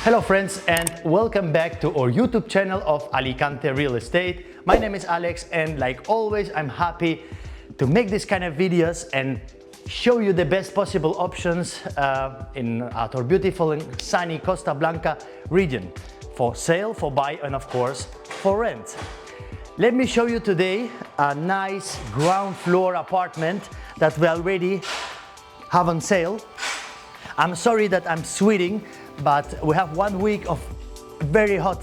Hello friends, and welcome back to our YouTube channel of Alicante Real Estate. My name is Alex, and like always I'm happy to make this kind of videos and show you the best possible options at our beautiful and sunny Costa Blanca region for sale, for buy, and of course for rent. Let me show you today a nice ground floor apartment that we already have on sale. I'm sorry that I'm sweating, but we have 1 week of very hot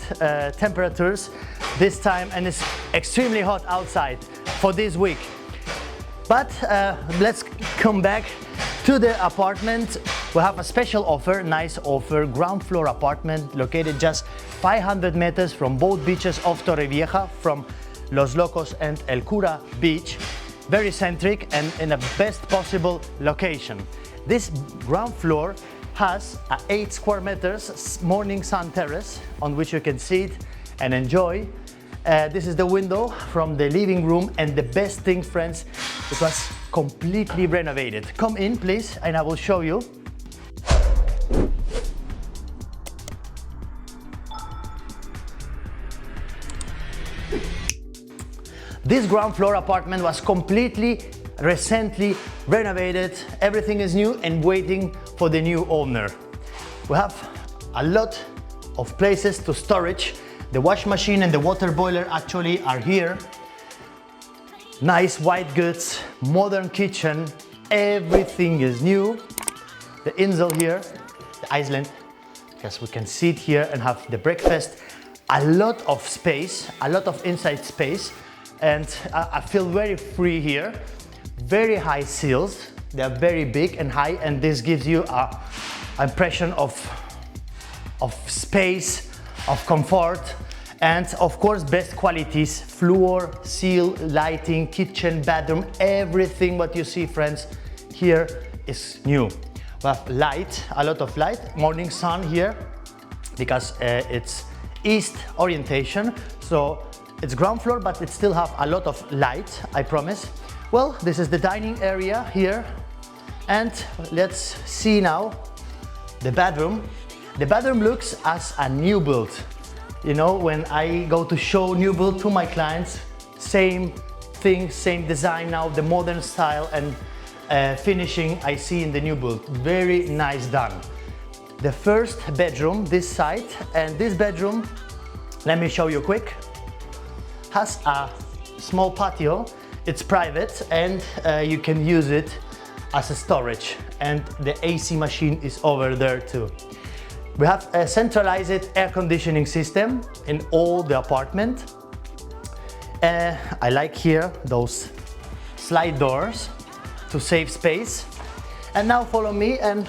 temperatures this time, and it's extremely hot outside for this week. But let's come back to the apartment. We have a special offer, nice offer, ground floor apartment located just 500 meters from both beaches of Torrevieja, from Los Locos and El Cura beach. Very centric and in a best possible location. This ground floor has a 8 square meters morning sun terrace on which you can sit and enjoy. This is the window from the living room, and the best thing, friends, it was completely renovated. Come in please and I will show you. This ground floor apartment was completely recently renovated. Everything is new and waiting for the new owner. We have a lot of places to storage. The wash machine and the water boiler actually are here. Nice white goods, modern kitchen, everything is new. The insel here, the island, because we can sit here and have the breakfast. A lot of space, a lot of inside space, and I feel very free here. Very high ceils, they are very big and high, and this gives you an impression of space, of comfort, and of course best qualities: floor, seal, lighting, kitchen, bathroom, everything what you see, friends, here is new. We have light, a lot of light, morning sun here, because it's east orientation, so it's ground floor, but it still have a lot of light, I promise. Well, this is the dining area here, and let's see now the bedroom. The bedroom looks as a new build. You know, when I go to show new build to my clients, same thing, same design now, the modern style and finishing I see in the new build. Very nice done. The first bedroom, this side, and this bedroom, let me show you quick, has a small patio. It's private, and you can use it as a storage, and the AC machine is over there too. We have a centralized air conditioning system in all the apartment. I like here those slide doors to save space. And now follow me and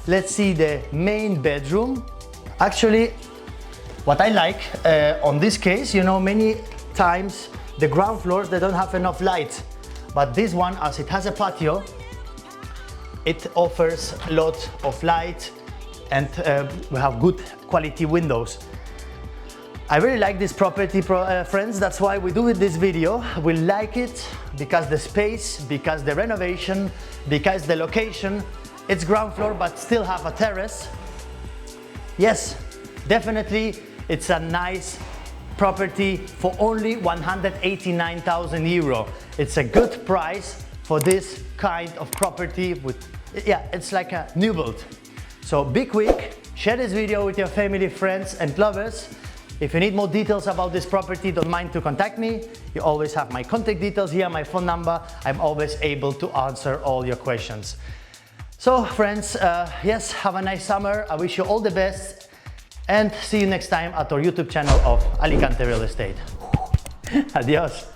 let's see the main bedroom. Actually, what I like on this case, you know, many times the ground floors, they don't have enough light, but this one, as it has a patio, it offers a lot of light, and we have good quality windows. I really like this property, friends. That's why we do this video. We like it because the space, because the renovation, because the location. It's ground floor but still have a terrace. Yes, definitely it's a nice property for only 189,000 euro. It's a good price for this kind of property with, yeah, it's like a new build. So be quick, share this video with your family, friends and lovers. If you need more details about this property, don't mind to contact me. You always have my contact details here, my phone number. I'm always able to answer all your questions. So friends, yes, have a nice summer. I wish you all the best. And see you next time at our YouTube channel of Alicante Real Estate. Adios.